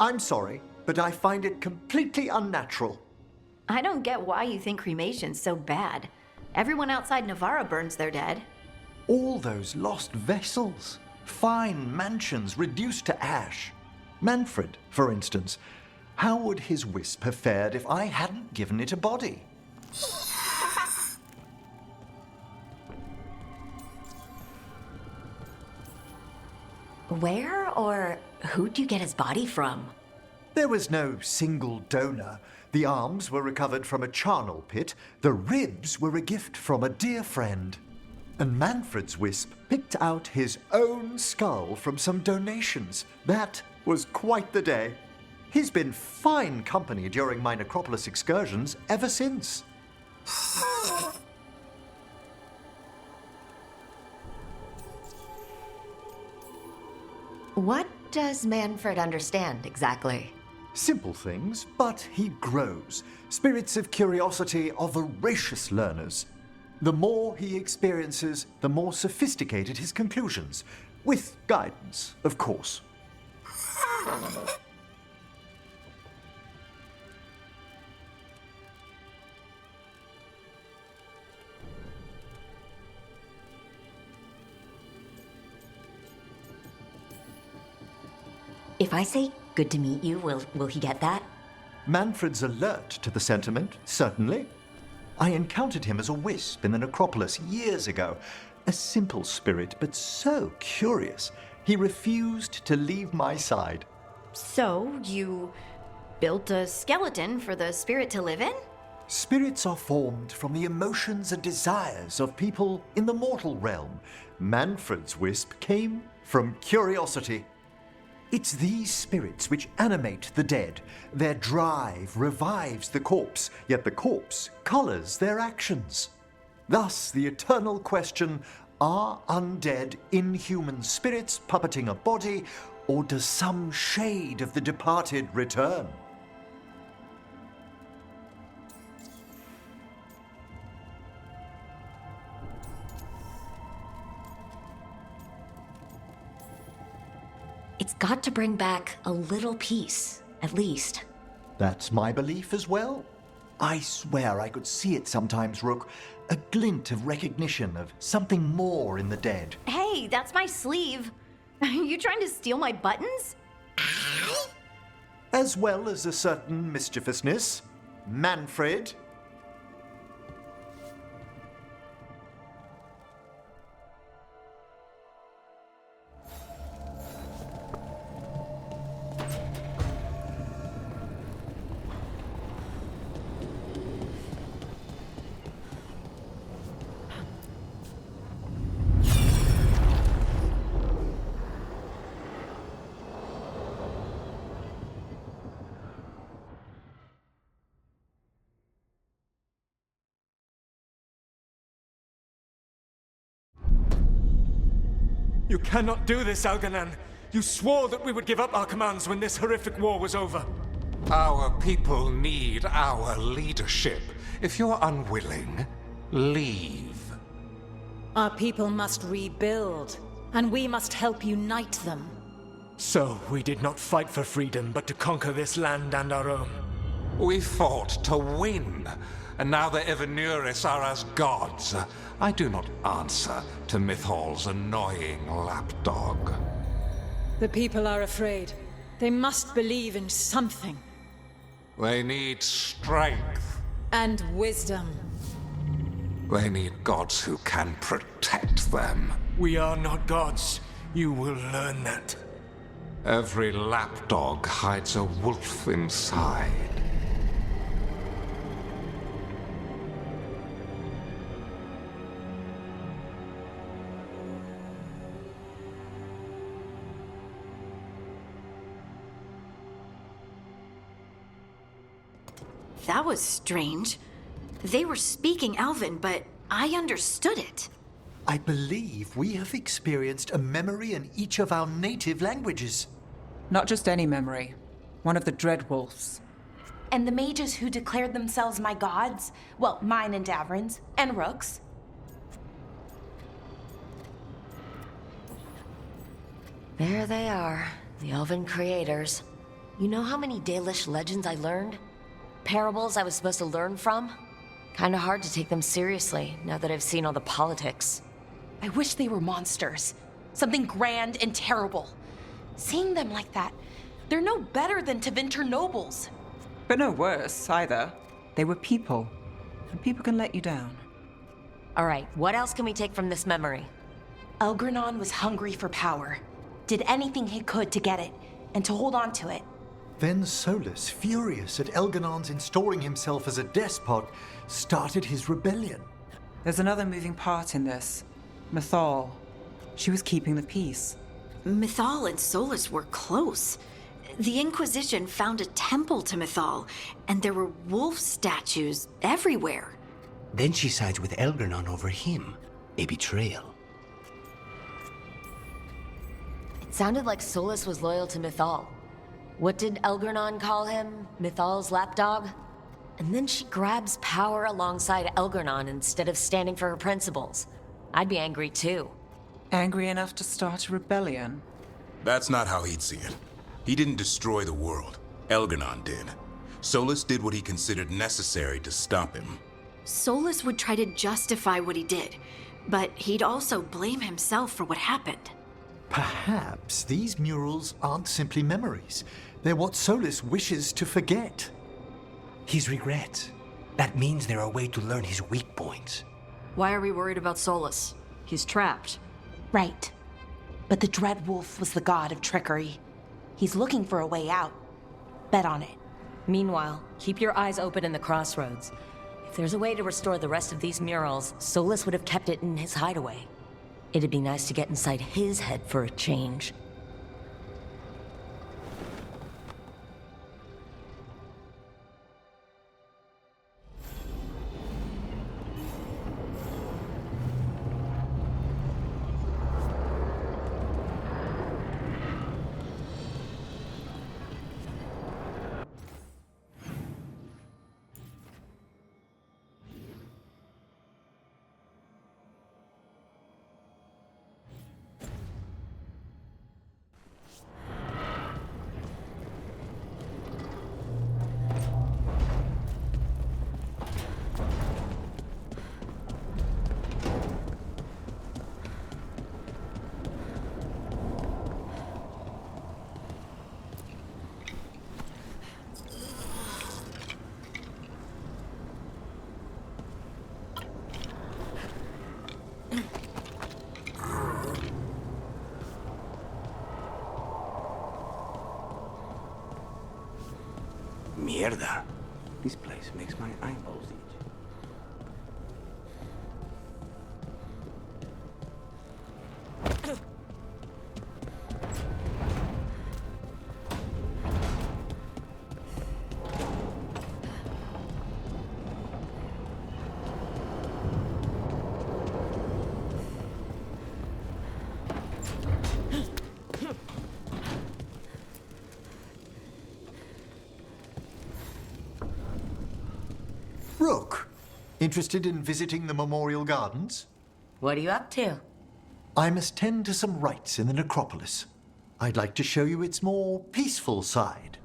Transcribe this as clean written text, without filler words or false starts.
I'm sorry, but I find it completely unnatural. I don't get why you think cremation's so bad. Everyone outside Navarra burns their dead. All those lost vessels, fine mansions reduced to ash. Manfred, for instance, how would his wisp have fared if I hadn't given it a body? Where or who'd you get his body from? There was no single donor. The arms were recovered from a charnel pit. The ribs were a gift from a dear friend. And Manfred's wisp picked out his own skull from some donations. That was quite the day. He's been fine company during my necropolis excursions ever since. What does Manfred understand exactly? Simple things, but he grows. Spirits of curiosity are voracious learners. The more he experiences, the more sophisticated his conclusions. With guidance, of course. If I say good to meet you, will he get that? Manfred's alert to the sentiment, certainly. I encountered him as a wisp in the necropolis years ago. A simple spirit, but so curious. He refused to leave my side. So, you built a skeleton for the spirit to live in? Spirits are formed from the emotions and desires of people in the mortal realm. Manfred's wisp came from curiosity. It's these spirits which animate the dead. Their drive revives the corpse, yet the corpse colors their actions. Thus, the eternal question, are undead inhuman spirits puppeting a body, or does some shade of the departed return? It's got to bring back a little peace, at least. That's my belief as well. I swear I could see it sometimes, Rook. A glint of recognition of something more in the dead. Hey, that's my sleeve. Are you trying to steal my buttons? As well as a certain mischievousness. Manfred. You cannot do this, elgar'nan. You swore that we would give up our commands when this horrific war was over. Our people need our leadership. If you're unwilling, leave. Our people must rebuild, and we must help unite them. So, we did not fight for freedom, but to conquer this land and our own. We fought to win, and now the Evenuris are as gods. I do not answer to Mythal's annoying lapdog. The people are afraid. They must believe in something. They need strength. And wisdom. They need gods who can protect them. We are not gods. You will learn that. Every lapdog hides a wolf inside. That was strange. They were speaking Elven, but I understood it. I believe we have experienced a memory in each of our native languages. Not just any memory. One of the Dreadwolves. And the mages who declared themselves my gods? Well, mine and Davrin's, and Rook's. There they are, the Elven creators. You know how many Dalish legends I learned? Parables I was supposed to learn from? Kinda hard to take them seriously, now that I've seen all the politics. I wish they were monsters. Something grand and terrible. Seeing them like that, they're no better than Tevinter nobles. But no worse, either. They were people. And people can let you down. Alright, what else can we take from this memory? Elgar'nan was hungry for power. Did anything he could to get it, and to hold on to it. Then Solas, furious at elgar'nan's installing himself as a despot, started his rebellion. There's another moving part in this. Mythal. She was keeping the peace. Mythal and Solas were close. The Inquisition found a temple to Mythal, and there were wolf statues everywhere. Then she sides with elgar'nan over him. A betrayal. It sounded like Solas was loyal to Mythal. What did elgar'nan call him? Mythal's lapdog? And then she grabs power alongside elgar'nan instead of standing for her principles. I'd be angry too. Angry enough to start a rebellion? That's not how he'd see it. He didn't destroy the world. Elgar'nan did. Solas did what he considered necessary to stop him. Solas would try to justify what he did, but he'd also blame himself for what happened. Perhaps these murals aren't simply memories. They're what Solas wishes to forget. His regrets. That means they're a way to learn his weak points. Why are we worried about Solas? He's trapped. Right. But the Dread Wolf was the god of trickery. He's looking for a way out. Bet on it. Meanwhile, keep your eyes open in the crossroads. If there's a way to restore the rest of these murals, Solas would have kept it in his hideaway. It'd be nice to get inside his head for a change. Mierda. This place makes my eyeballs itch. Rook, interested in visiting the Memorial Gardens? What are you up to? I must tend to some rites in the necropolis. I'd like to show you its more peaceful side.